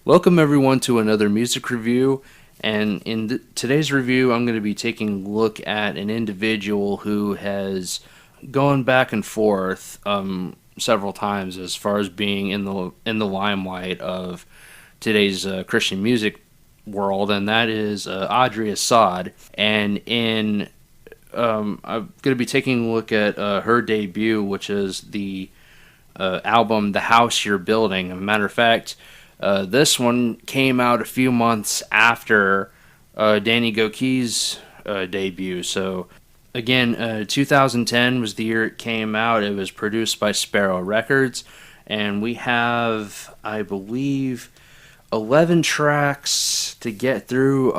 Welcome everyone to another music review, and in today's review I'm going to be taking a look at an individual who has gone back and forth several times as far as being in the limelight of today's Christian music world, and that is Audrey Assad. And in I'm going to be taking a look at her debut, which is the album "The House You're Building." As a matter of fact, this one came out a few months after Danny Gokey's debut. So, again, 2010 was the year it came out. It was produced by Sparrow Records, and we have, I believe, 11 tracks to get through,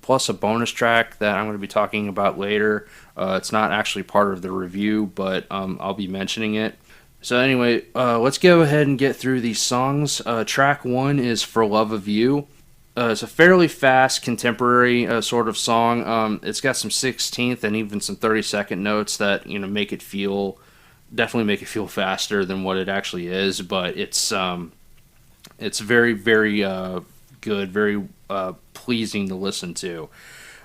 plus a bonus track that I'm going to be talking about later. It's not actually part of the review, but I'll be mentioning it. So anyway, let's go ahead and get through these songs. Track 1 is For Love of You. It's a fairly fast, contemporary sort of song. It's got some 16th and even some 32nd notes that definitely make it feel faster than what it actually is. But it's very, very good, very pleasing to listen to.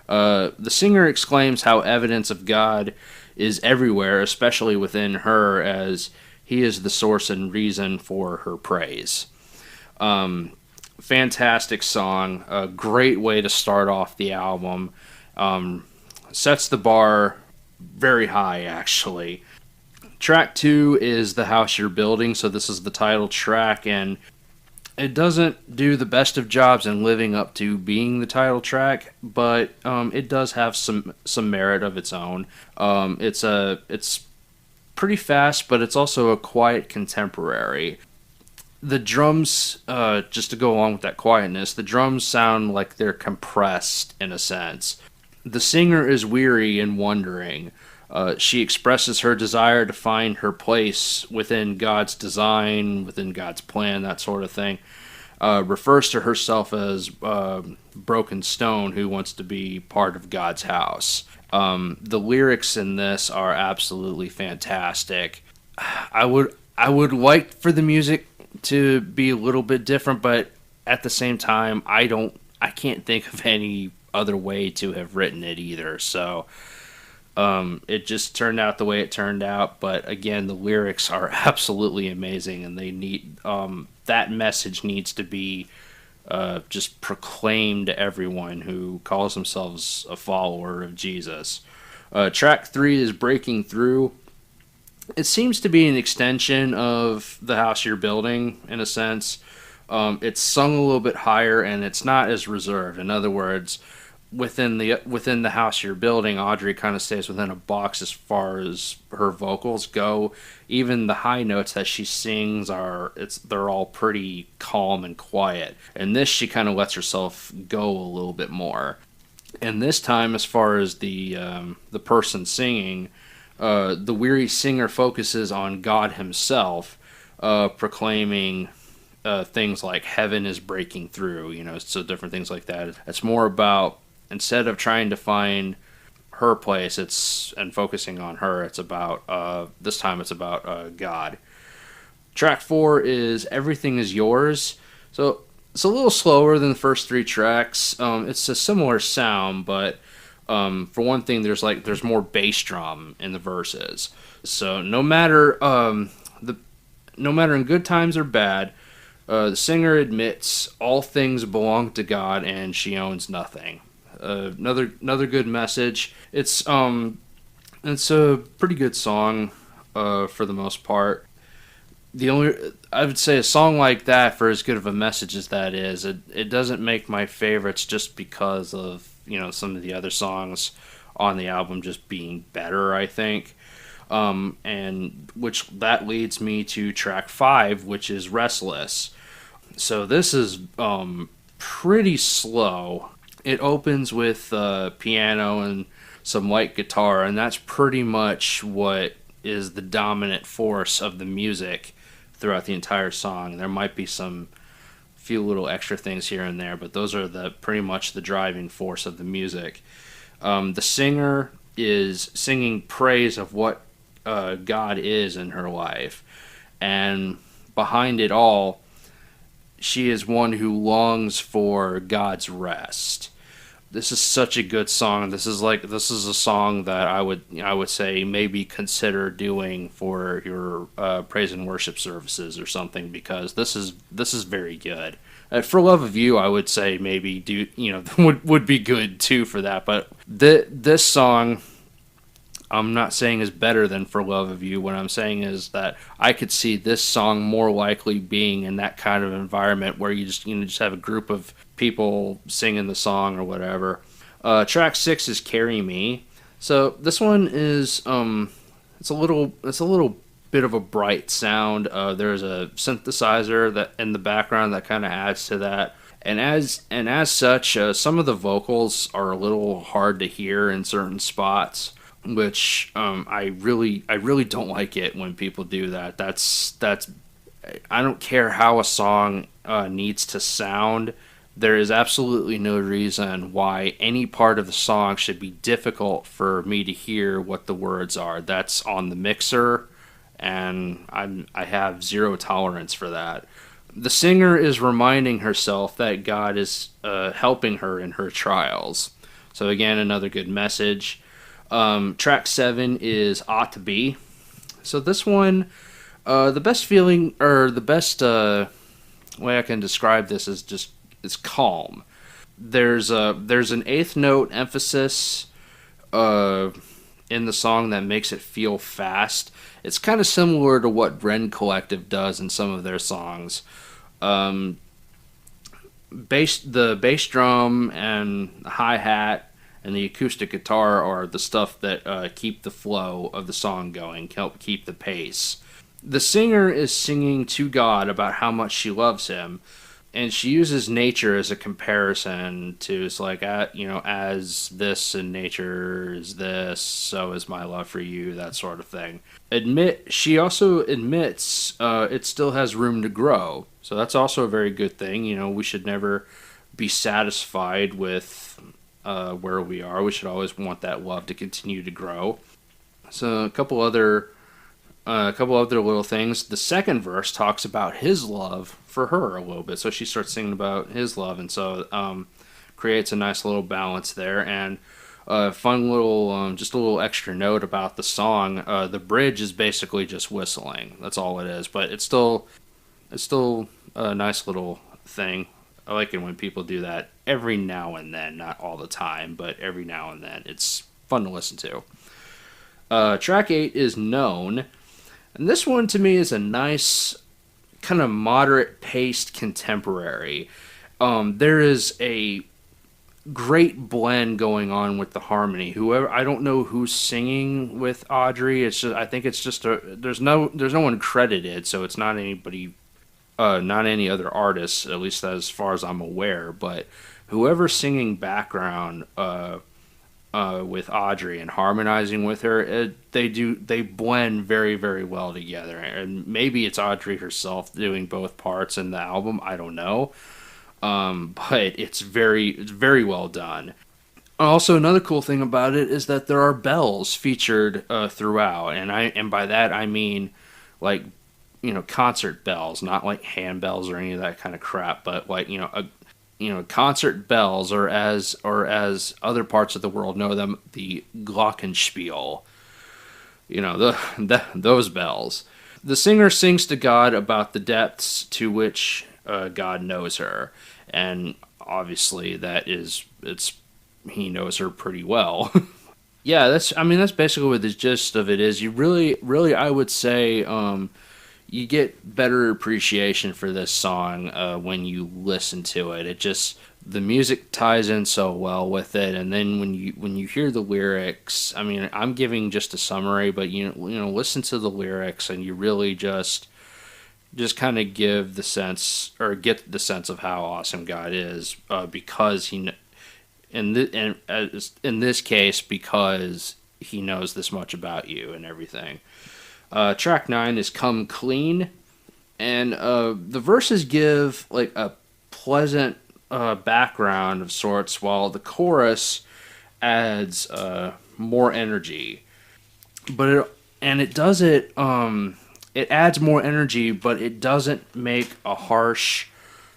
The singer exclaims how evidence of God is everywhere, especially within her, as He is the source and reason for her praise. Fantastic song. A great way to start off the album. Sets the bar very high, actually. Track 2 is The House You're Building, so this is the title track, and it doesn't do the best of jobs in living up to being the title track, but it does have some merit of its own. It's pretty fast, but it's also a quiet contemporary. The drums, just to go along with that quietness, the drums sound like they're compressed in a sense. The singer is weary and wondering. She expresses her desire to find her place within God's design, within God's plan, that sort of thing. Refers to herself as broken stone who wants to be part of God's house. The lyrics in this are absolutely fantastic. I would like for the music to be a little bit different, but at the same time, I can't think of any other way to have written it either. So it just turned out the way it turned out. But again, the lyrics are absolutely amazing, and they need that message needs to be just proclaimed to everyone who calls themselves a follower of Jesus. Track 3 is Breaking Through. It seems to be an extension of The House You're Building, in a sense. It's sung a little bit higher, and it's not as reserved. In other words, within the House You're Building, Audrey kind of stays within a box as far as her vocals go. Even the high notes that she sings they're all pretty calm and quiet. And this, she kind of lets herself go a little bit more. And this time, as far as the person singing, the weary singer focuses on God Himself, proclaiming things like heaven is breaking through. So different things like that. It's more about, instead of trying to find her place, and focusing on her, it's about this time it's about God. Track 4 is Everything Is Yours. So it's a little slower than the first 3 tracks. It's a similar sound, but for one thing, there's more bass drum in the verses. So no matter in good times or bad, the singer admits all things belong to God and she owns nothing. Another good message. It's a pretty good song for the most part. I would say a song like that, for as good of a message as that is, it doesn't make my favorites just because of some of the other songs on the album just being better, I think. And which that leads me to track 5, which is Restless. So this is pretty slow. It opens with piano and some light guitar, and that's pretty much what is the dominant force of the music throughout the entire song. There might be some few little extra things here and there, but those are pretty much the driving force of the music. The singer is singing praise of what God is in her life, and behind it all, she is one who longs for God's rest. This is such a good song. This is a song that I would say maybe consider doing for your praise and worship services or something, because this is very good. For Love of You, I would say maybe do would be good too for that. But this song, I'm not saying is better than For Love of You. What I'm saying is that I could see this song more likely being in that kind of environment where you just have a group of people singing the song or whatever. Track 6 is Carry Me. So this one is it's a little bit of a bright sound. There's a synthesizer that in the background that kind of adds to that. And as such, some of the vocals are a little hard to hear in certain spots, which I really don't like it when people do that. That's I don't care how a song needs to sound. There is absolutely no reason why any part of the song should be difficult for me to hear what the words are. That's on the mixer, and I have zero tolerance for that. The singer is reminding herself that God is helping her in her trials. So again, another good message. Track 7 is Ought to Be. So this one, the best feeling, or the best way I can describe this is calm. There's an eighth note emphasis in the song that makes it feel fast. It's kind of similar to what Ren Collective does in some of their songs. The bass drum and the hi-hat and the acoustic guitar are the stuff that keep the flow of the song going, help keep the pace. The singer is singing to God about how much she loves him, and she uses nature as a comparison to, it's like, as this in nature is this, so is my love for you, that sort of thing. She also admits it still has room to grow, so that's also a very good thing. We should never be satisfied with where we are. We should always want that love to continue to grow. So a couple other little things. The second verse talks about his love for her a little bit. So she starts singing about his love, and so creates a nice little balance there. And fun little, just a little extra note about the song. The bridge is basically just whistling. That's all it is. But it's still a nice little thing. I like it when people do that every now and then, not all the time, but every now and then. It's fun to listen to. Track 8 is Known. And this one, to me, is a nice, kind of moderate-paced contemporary. There is a great blend going on with the harmony. I don't know who's singing with Audrey. I think it's just there's no one credited, so it's not anybody, not any other artists, at least as far as I'm aware. But whoever's singing background with Audrey and harmonizing with her, they blend very, very well together. And maybe it's Audrey herself doing both parts in the album. I don't know, but it's very well done. Also, another cool thing about it is that there are bells featured throughout, and by that I mean like concert bells, not like handbells or any of that kind of crap, but like concert bells, or as other parts of the world know them, the glockenspiel. Those bells. The singer sings to God about the depths to which God knows her, and obviously he knows her pretty well. Yeah, that's basically what the gist of it is. You really, I would say, you get better appreciation for this song when you listen to it. The music ties in so well with it, and then when you hear the lyrics, I'm giving just a summary, but listen to the lyrics, and you really just kind of give the sense, or get the sense of how awesome God is, because in this case, because he knows this much about you and everything. Track 9 is Come Clean, and the verses give like a pleasant background of sorts, while the chorus adds more energy. It adds more energy, but it doesn't make a harsh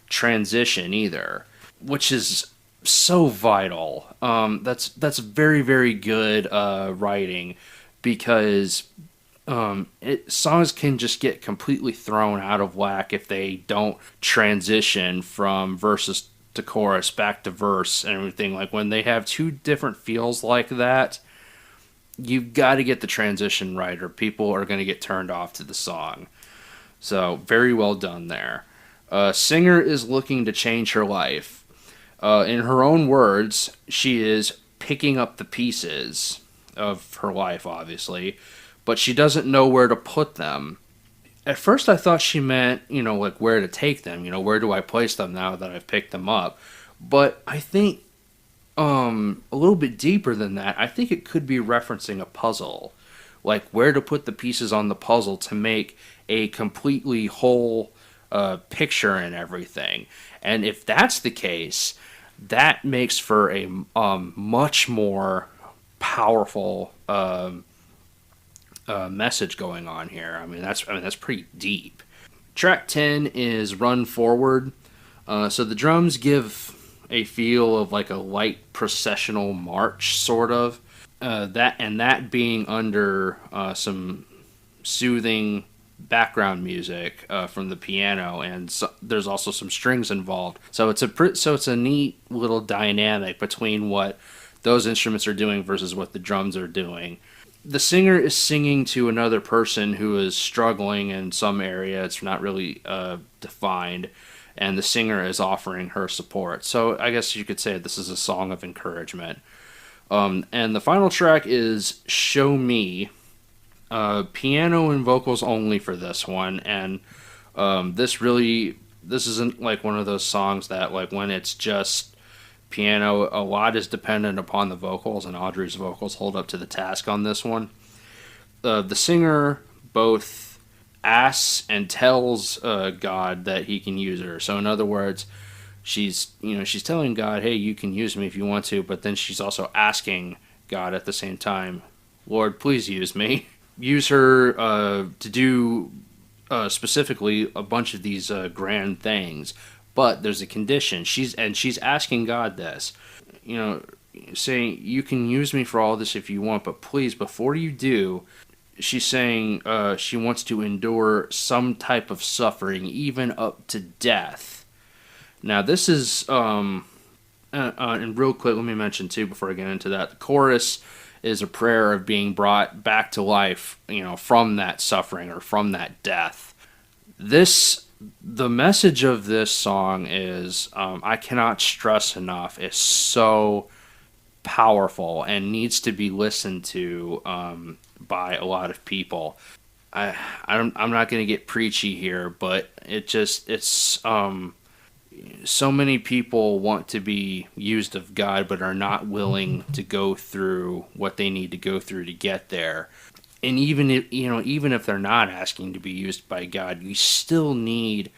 transition either, which is so vital. That's very, very good writing, because songs can just get completely thrown out of whack if they don't transition from verses to chorus back to verse and everything. Like when they have two different feels like that, you've got to get the transition right, or people are going to get turned off to the song. So very well done there. Singer is looking to change her life. In her own words, she is picking up the pieces of her life, obviously, but she doesn't know where to put them. At first I thought she meant, like where to take them, where do I place them now that I've picked them up? But I think a little bit deeper than that, I think it could be referencing a puzzle. Like where to put the pieces on the puzzle to make a completely whole picture and everything. And if that's the case, that makes for a much more powerful message going on here. That's pretty deep. Track 10 is Run Forward. So the drums give a feel of like a light processional march, sort of. That being under some soothing background music from the piano, and there's also some strings involved. So it's a neat little dynamic between what those instruments are doing versus what the drums are doing. The singer is singing to another person who is struggling in some area. It's not really defined, and the singer is offering her support. So I guess you could say this is a song of encouragement. And the final track is Show Me. Piano and vocals only for this one, and this isn't like one of those songs that, like, when it's just piano, a lot is dependent upon the vocals, and Audrey's vocals hold up to the task on this one. The singer both asks and tells God that he can use her. So in other words, she's telling God, hey, you can use me if you want to, but then she's also asking God at the same time, Lord, please use me. Use her to do specifically a bunch of these grand things, but there's a condition. She's asking God this, saying, you can use me for all this if you want, but please, before you do, she's saying she wants to endure some type of suffering, even up to death. Now this is and real quick, let me mention too before I get into that, the chorus is a prayer of being brought back to life, from that suffering or from that death. The message of this song is, I cannot stress enough, is so powerful and needs to be listened to by a lot of people. I'm not going to get preachy here, but it's so many people want to be used of God, but are not willing to go through what they need to go through to get there. And even if they're not asking to be used by God, you still need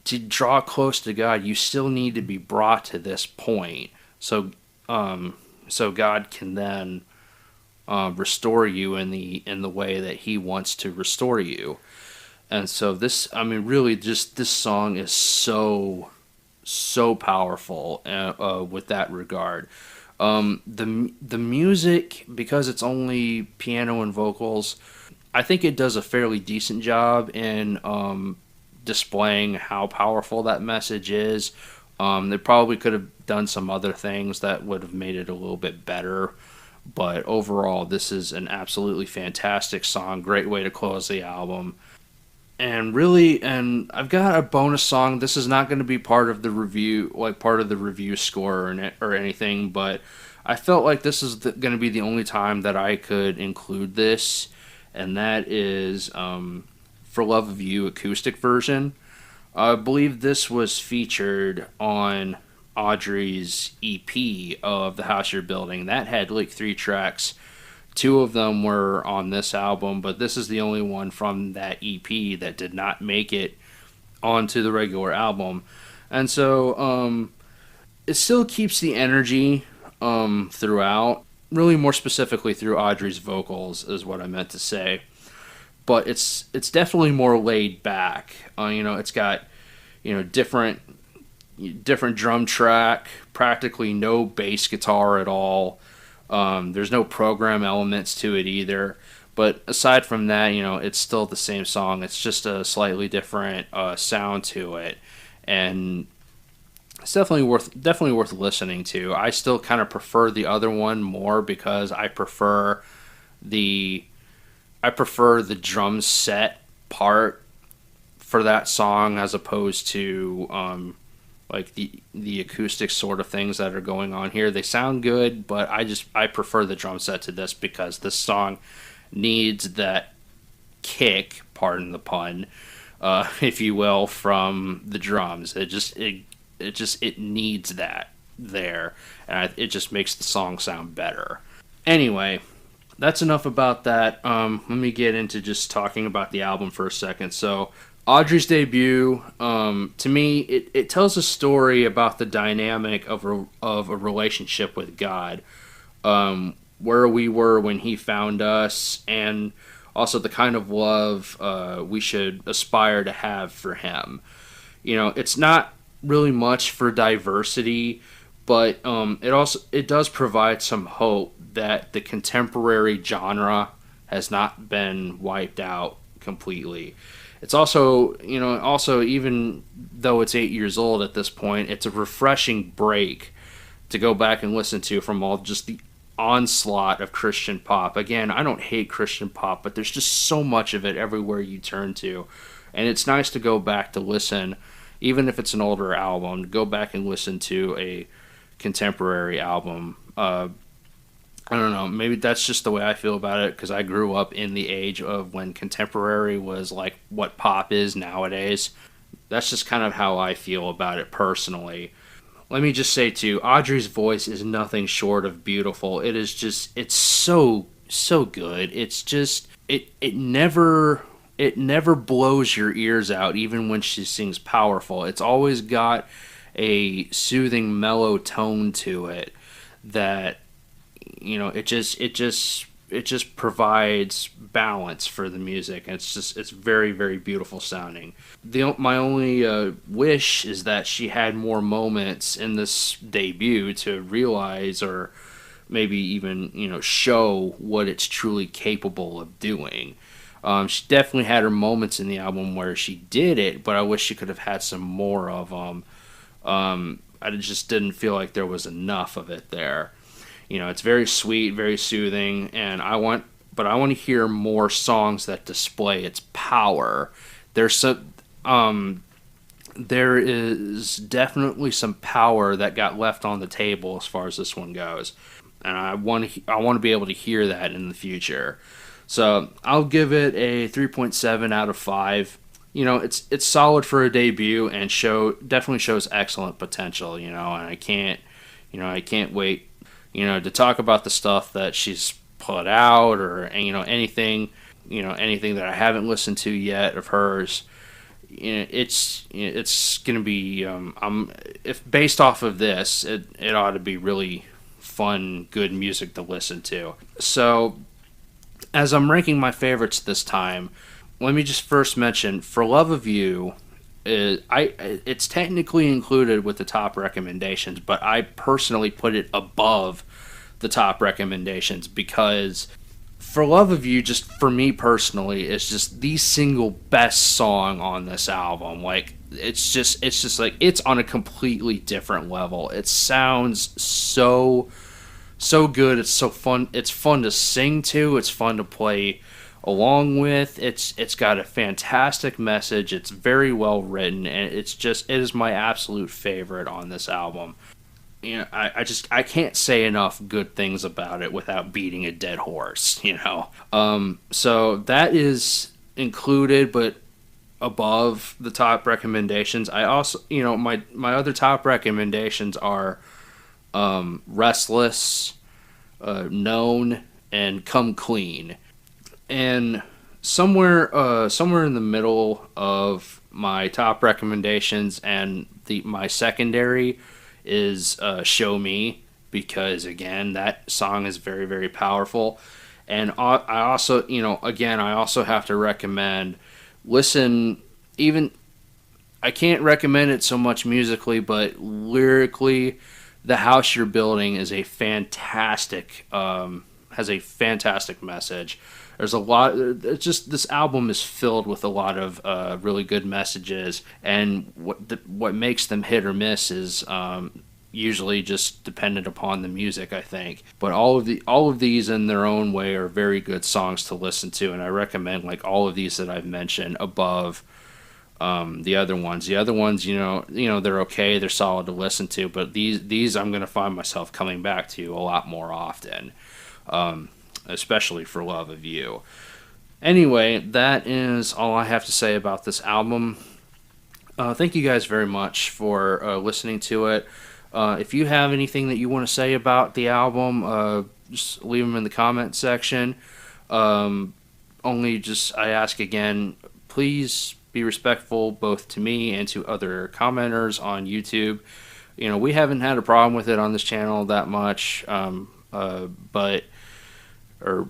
to draw close to God. You still need to be brought to this point, so God can then restore you in the way that He wants to restore you. And so this song is so powerful with that regard. The music, because it's only piano and vocals, I think it does a fairly decent job in displaying how powerful that message is. They probably could have done some other things that would have made it a little bit better, but overall this is an absolutely fantastic song. Great way to close the album. And I've got a bonus song. This is not going to be part of the review score or anything, but I felt like this is going to be the only time that I could include this, and that is For Love of You acoustic version. I believe this was featured on Audrey's EP of The House You're Building. That had like 3 tracks. 2 of them were on this album, but this is the only one from that EP that did not make it onto the regular album. And so it still keeps the energy throughout, really more specifically through Audrey's vocals is what I meant to say. But it's definitely more laid back. It's got different different drum track, practically no bass guitar at all. There's no program elements to it either. But aside from that, it's still the same song. It's just a slightly different sound to it, and it's definitely worth listening to. I still kind of prefer the other one more because the I prefer the drum set part for that song as opposed to like the acoustic sort of things that are going on here. They sound good, but I prefer the drum set to this because this song needs that kick, pardon the pun, if you will, from the drums. It needs that there, and it just makes the song sound better. Anyway, that's enough about that. Let me get into just talking about the album for a second. So, Audrey's debut, to me, it tells a story about the dynamic of a relationship with God, where we were when He found us, and also the kind of love we should aspire to have for Him. It's not really much for diversity, but it does provide some hope that the contemporary genre has not been wiped out completely. It's also, even though it's 8 years old at this point, it's a refreshing break to go back and listen to from all just the onslaught of Christian pop. Again, I don't hate Christian pop, but there's just so much of it everywhere you turn to. And it's nice to go back to listen, even if it's an older album, to go back and listen to a contemporary album. I don't know, maybe that's just the way I feel about it because I grew up in the age of when contemporary was like what pop is nowadays. That's just kind of how I feel about it personally. Let me just say too, Audrey's voice is nothing short of beautiful. It's so good. It's just, it never blows your ears out even when she sings powerful. It's always got a soothing, mellow tone to it that, it just provides balance for the music, and it's very, very beautiful sounding. My only wish is that she had more moments in this debut to realize, or maybe even show what it's truly capable of doing. She definitely had her moments in the album where she did it, but I wish she could have had some more of them. I just didn't feel like there was enough of it there. It's very sweet, very soothing, and I want to hear more songs that display its power. There is definitely some power that got left on the table as far as this one goes, and I want to be able to hear that in the future. So I'll give it a 3.7 out of 5. It's solid for a debut and definitely shows excellent potential. And I can't wait to talk about the stuff that she's put out, or anything that I haven't listened to yet of hers. It's gonna be if based off of this, it ought to be really fun, good music to listen to. So as I'm ranking my favorites this time, let me just first mention For Love of You. It's technically included with the top recommendations, but I personally put it above the top recommendations because For Love of You, just for me personally, is just the single best song on this album. Like it's just like it's on a completely different level. It sounds so good. It's so fun. It's fun to sing to. It's fun to play along with. It's got a fantastic message. It's very well written, and it is my absolute favorite on this album. I can't say enough good things about it without beating a dead horse. So that is included, but above the top recommendations. I also, my other top recommendations are Restless, Known, and Come Clean. And somewhere in the middle of my top recommendations and my secondary is Show Me, because again, that song is very, very powerful. And I also have to recommend listen, even I can't recommend it so much musically, but lyrically, the house you're building is a fantastic, has a fantastic message. There's a lot. It's just this album is filled with a lot of really good messages, and what makes them hit or miss is usually just dependent upon the music, I think. But all of these in their own way are very good songs to listen to, and I recommend like all of these that I've mentioned above the other ones. The other ones, they're okay, they're solid to listen to, but these I'm gonna find myself coming back to a lot more often, especially for Love of You. Anyway, that is all I have to say about this album. Thank you guys very much for listening to it. If you have anything that you want to say about the album, just leave them in the comment section. I ask again, please be respectful both to me and to other commenters on YouTube. We haven't had a problem with it on this channel that much, or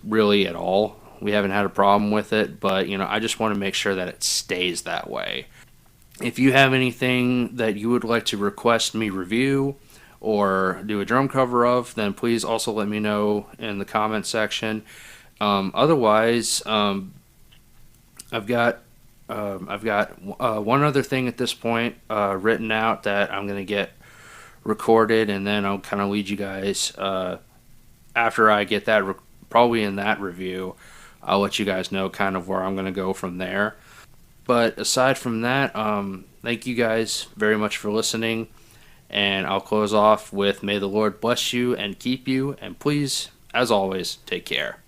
really at all. We haven't had a problem with it, but I just want to make sure that it stays that way. If you have anything that you would like to request me review or do a drum cover of, then please also let me know in the comment section. Otherwise, I've got one other thing at this point written out that I'm going to get recorded, and then I'll kind of lead you guys after I get that, probably in that review, I'll let you guys know kind of where I'm going to go from there. But aside from that, thank you guys very much for listening, and I'll close off with may the Lord bless you and keep you, and please, as always, take care.